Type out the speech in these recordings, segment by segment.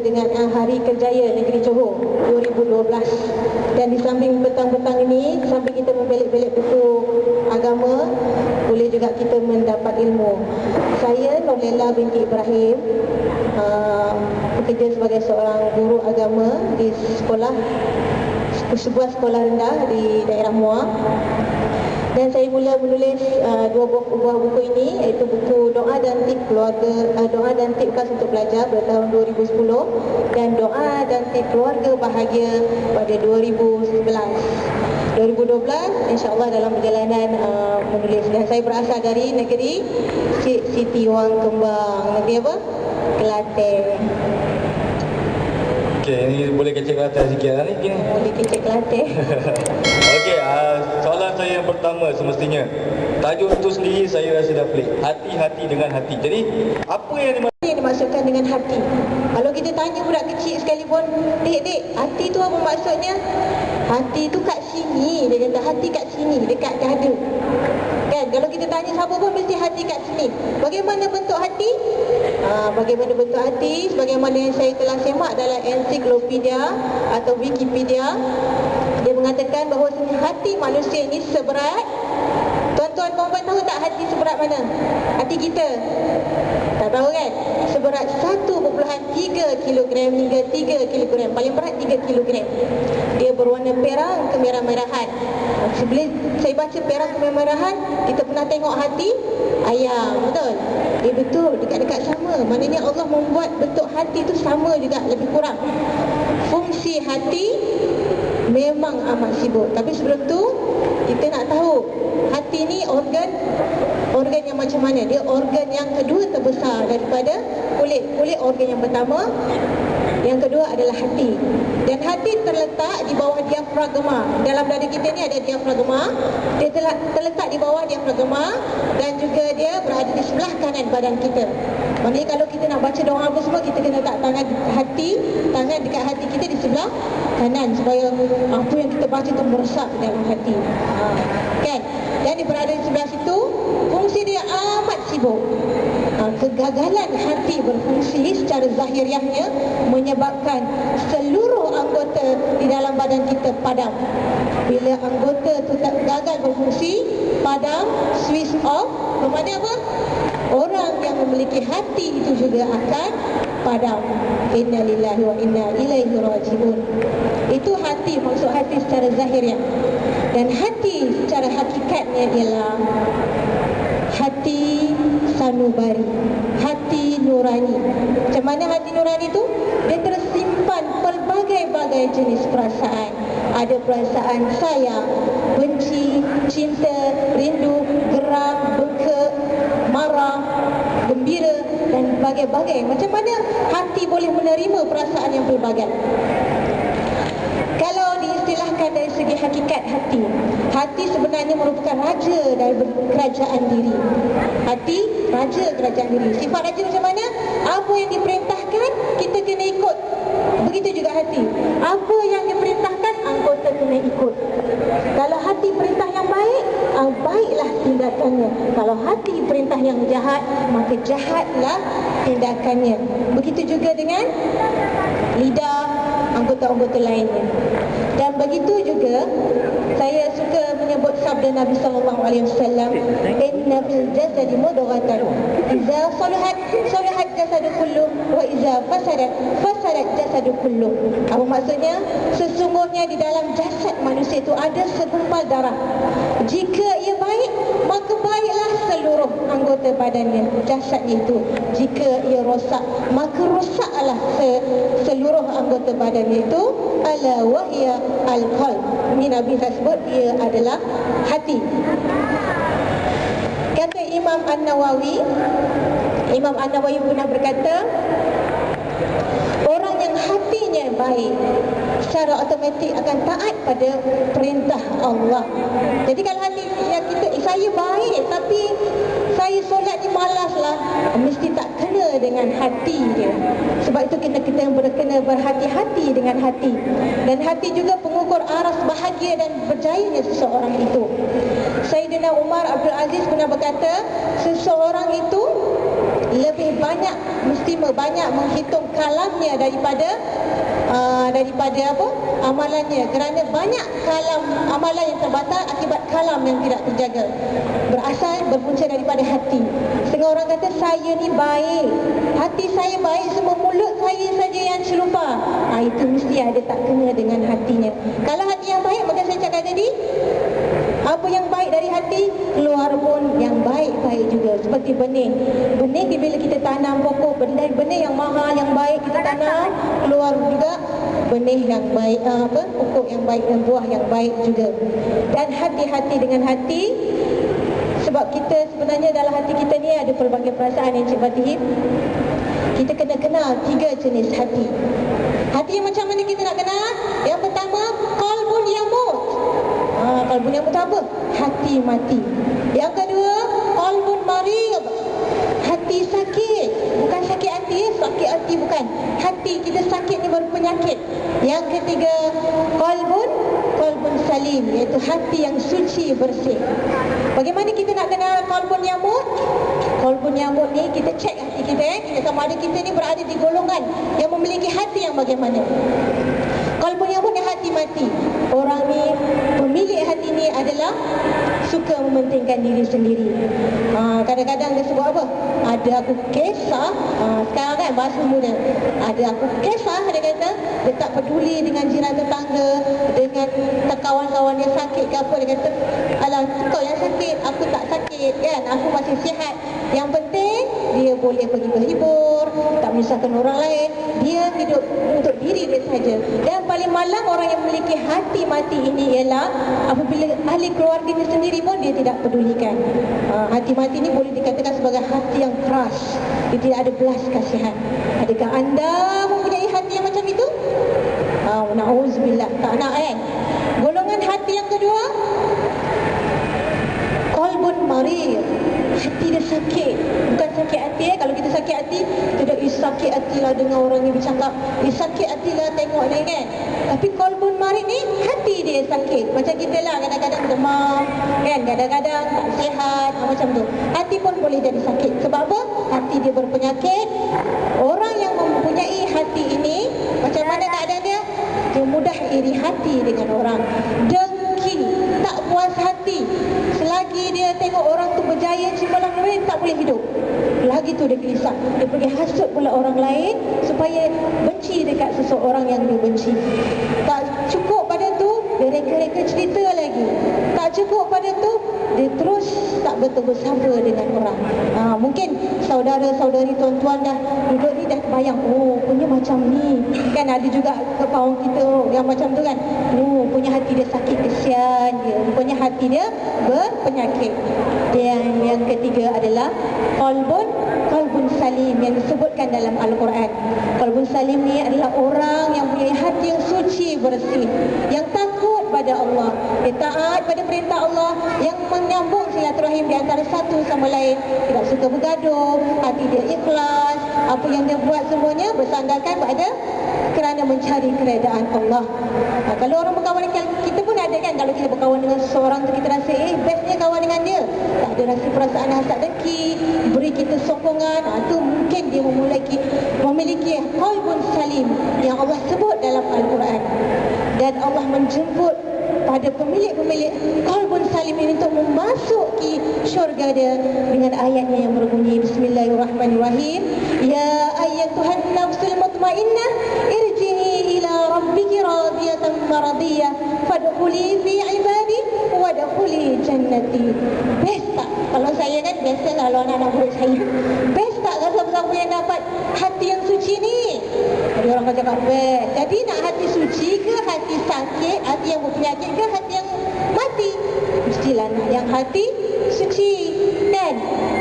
dengan Hari Kerjaya Negeri Johor 2012. Dan di samping petang-petang ini, di samping kita membelik-belik buku agama, boleh juga kita mendapat ilmu. Saya Norlela binti Ibrahim, bekerja sebagai seorang guru agama di sebuah sekolah rendah di daerah Muar. Dan saya mula menulis dua buah buku ini, iaitu buku Doa dan Tip Keluarga, Doa dan Tip Khas untuk Pelajar pada tahun 2010 dan Doa dan Tip Keluarga Bahagia pada 2011. 2012 insya-Allah dalam perjalanan menulis. Dan saya berasal dari negeri Siti Wang Kembang. Negeri apa? Kelantan. Okey, ni boleh kecek Kelantan sikit lah ni. Boleh kecek Kelantan. Okey, soalan saya yang pertama semestinya, tajuk itu sendiri saya rasa dah pelik. Hati-hati dengan hati. Jadi, apa yang dimaksudkan dengan hati? Kalau kita tanya budak kecil sekalipun, dek, hati tu apa maksudnya? Hati tu kat sini. Dia kata hati kat sini, dekat dada. Kan, kalau kita tanya siapa pun mesti hati kat sini. Bagaimana bentuk hati? Bagaimana bentuk hati? Sebagaimana yang saya telah semak dalam ensiklopedia atau Wikipedia, dia mengatakan bahawa hati manusia ini seberat, tuan-tuan puan-puan tahu tak hati seberat mana? Hati kita. Tak tahu kan? Seberat 1.3 kilogram hingga 3 kilogram. Paling berat 3 kilogram. Dia berwarna perang kemerah-merahan. Sebelum saya baca perang kemerah-merahan, kita pernah tengok hati ayam, betul? Dia betul, dekat-dekat sama. Maknanya Allah membuat bentuk hati tu sama juga, lebih kurang. Fungsi hati memang amat sibuk. Tapi sebelum tu, kita nak tahu hati ni organ yang macam mana. Dia organ yang kedua terbesar daripada kulit. Kulit organ yang pertama, yang kedua adalah hati. Dan hati terletak di bawah diafragma. Dalam dada kita ni ada diafragma. Dia terletak di bawah diafragma dan juga dia berada di sebelah kanan badan kita. Maksudnya kalau kita nak baca doa apa semua, kita kena letak tangan dekat hati kita di sebelah kanan supaya apa yang kita baca tu meresap dalam hati. Kan? Dan dia berada di sebelah situ, fungsi dia amat sibuk. Kegagalan hati berfungsi secara zahiriahnya menyebabkan seluruh anggota di dalam badan kita padam. Bila anggota tu gagal berfungsi, padam, switch off, bermakna apa? Orang yang memiliki hati itu juga akan padam. Inna lillahi wa inna ilaihi raji'un. Itu hati, maksud hati secara zahirnya. Dan hati secara hakikatnya ialah hati sanubari, hati nurani. Macam mana hati nurani tu? Dia tersimpan pelbagai-bagai jenis perasaan. Ada perasaan sayang, benci, cinta, rindu, geram, bengkak, marah, gembira dan bagai-bagai. Macam mana hati boleh menerima perasaan yang pelbagai? Kalau diistilahkan dari segi hakikat hati, hati sebenarnya merupakan raja dari kerajaan diri. Hati, raja kerajaan diri. Sifat raja macam mana? Apa yang diperintahkan, kita kena ikut. Begitu juga hati. Apa yang diperintahkan, anggota kena ikut. Kalau hati perintah yang baik, baiklah tindakannya. Kalau hati perintah yang jahat, maka jahatlah tindakannya. Begitu juga dengan lidah, anggota-anggota lainnya. Dan begitu juga saya suka menyebut sabda Nabi sallallahu alaihi wasallam, inna fil jasadi mudghatan idza salahat salahat jasadu kullu wa idza fasadat jasadu kullu. Apa maksudnya? Sesungguhnya di dalam jasad manusia itu ada segumpal darah. Jika ia baik, maka baiklah seluruh anggota badannya, jasadnya itu. Jika ia rosak, maka rosaklah seluruh anggota badannya itu. Ala wahya al-qalb. Ini Nabi sebut dia adalah hati. Kata Imam An-Nawawi pernah berkata, orang yang hatinya baik secara automatik akan taat pada perintah Allah. Jadi kalau hati kita, saya baik tapi saya solat ni malas lah, mesti tak kena dengan hati dia. Sebab itu kita kena berhati-hati dengan hati. Dan hati juga pengukur aras bahagia dan berjayanya seseorang itu. Sayyidina Umar Abdul Aziz pernah berkata, seseorang itu lebih banyak mesti kelima, banyak menghitung kalamnya daripada amalannya, kerana banyak kalam amalan yang terbatal akibat kalam yang tidak terjaga. Berpunca daripada hati. Setengah orang kata saya ni baik, hati saya baik, semua mulut saya saja yang celupa. Itu mesti ada tak kena dengan hatinya. Kalau hati yang baik, maka saya cakap tadi, apa yang baik dari hati keluar pun yang baik-baik juga. Seperti benih bila kita tanam pokok, benih yang mahal, yang baik kita tanam, keluar juga benih yang baik, pokok yang baik dan buah yang baik juga. Dan hati-hati dengan hati, sebab kita sebenarnya dalam hati kita ni ada pelbagai perasaan yang Cik Fatihim. Kita kena kenal 3 jenis hati. Hati yang macam mana kita nak kenal? Yang pertama, qalbun yamut. Qalbun yamut apa? Hati mati. Yang kedua, qalbun marid. Hati sakit. Bukan sakit hati, sakit hati bukan. Hati kita sakit ni baru penyakit. Yang ketiga, qalbun salim, iaitu hati yang suci, bersih. Bagaimana kita nak kenal qalbun yamut? Qalbun yamut ni kita cek hati kita, kita sama ada kita ni berada di golongan yang memiliki hati yang bagaimana. Qalbun yamut ni hati mati. Orang ni, pemilik hati ni adalah suka mementingkan diri sendiri. Kadang-kadang dia sebut apa? Ada aku kisah, sekarang kan bahasa muda. Ada aku kisah, dia kata, dia tak peduli dengan jiran tetangga, dengan kawan-kawan dia sakit ke apa. Dia kata, alah kau yang sakit, aku tak sakit kan, aku masih sihat. Yang penting dia boleh pergi berhibur, tak menyusahkan orang lain, dia hidup untuk diri dia saja. Dan paling malang orang yang memiliki hati mati ini ialah apabila ahli keluarganya sendiri pun dia tidak pedulikan. Hati mati ini boleh dikatakan sebagai hati yang keras, dia tidak ada belas kasihan. Adakah anda mempunyai hati yang macam itu? Na'udzubillah, tak nak kan? Golongan hati yang kedua, qalbun marid. Hati dia sakit. Bukan sakit hati kalau kita sakit hati, kita dah sakit hatilah dengar orang ni bercakap, sakit hatilah tengok ni kan. Tapi qalbun marid ni, hati dia sakit. Macam kita lah, kadang-kadang demam kan, kadang-kadang tak sihat, macam tu. Hati pun boleh jadi sakit. Sebab apa? Hati dia berpenyakit. Orang yang mempunyai hati ini, macam mana keadaan dia? Dia mudah iri hati dengan orang, dengki, tak puas hati. Selagi dia tengok orang tu berjaya cemerlang lain, tak boleh hidup. Lagi tu dia gelisah. Dia pergi hasut pula orang lain supaya benci dekat seseorang yang dia benci. Tak cukup pada tu, dia reka-reka cerita lagi. Tak cukup pada tu, dia terus tak betul bersabar dengan orang. Mungkin saudara-saudari tuan-tuan dah duduk ni dah terbayang, oh punya macam ni. Kan ada juga kawan kita yang macam tu kan, oh punya hati dia sakit, kesian dia, punya hati dia berpenyakit. Dan yang ketiga adalah qalbun salim yang disebutkan dalam Al-Quran. Qalbun salim ni adalah orang yang punya hati yang suci, bersih, yang takut pada Allah, dia taat pada perintah Allah, yang menyambung silaturahim di antara satu sama lain, tidak suka bergaduh, hati dia ikhlas, apa yang dia buat semuanya bersandarkan pada kerana mencari keredaan Allah. Kalau orang berkawan dengan kita pun ada kan, kalau kita berkawan dengan seseorang tu kita rasa bestnya kawan dengan dia, tak ada rasa perasaan hasad dengki, beri kita sokongan, tu mungkin dia memiliki qalbun salim yang Allah sebut dalam Al-Quran. Dan Allah menjemput pada pemilik-pemilik qalbun salim ini untuk memasuki syurga dia dengan ayatnya yang berbunyi, Bismillahirrahmanirrahim, Ya ayyatuhan nafsul mutmainnah irji'i ila rabbiki radiyatan maradiyah fadkhuli fi ibadi wadkhuli jannati. Best tak? Kalau saya kan, biasa kalau anak-anak murid saya, best tak siapa-siapa yang dapat hati yang suci ni? Ada orang kata cakap best. Jadi nak hati suci ke hati sakit, hati yang berpenyakit ke hati yang mati? Mestilah nak yang hati suci kan?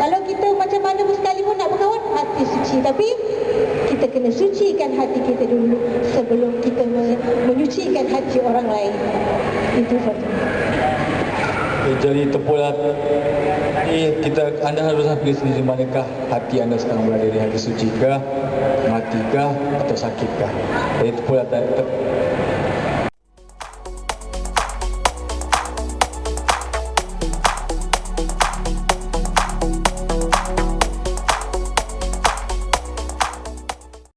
Kalau kita macam mana pun sekalipun nak berkawan, hati suci. Tapi kita kena sucikan hati kita dulu sebelum kita menyucikan hati orang lain. Itu saja. Jadi tempohlah anda harus pilih sendiri, manakah hati anda sekarang berada, di hati suci kah, mati kah, atau sakit kah. Jadi tempohlah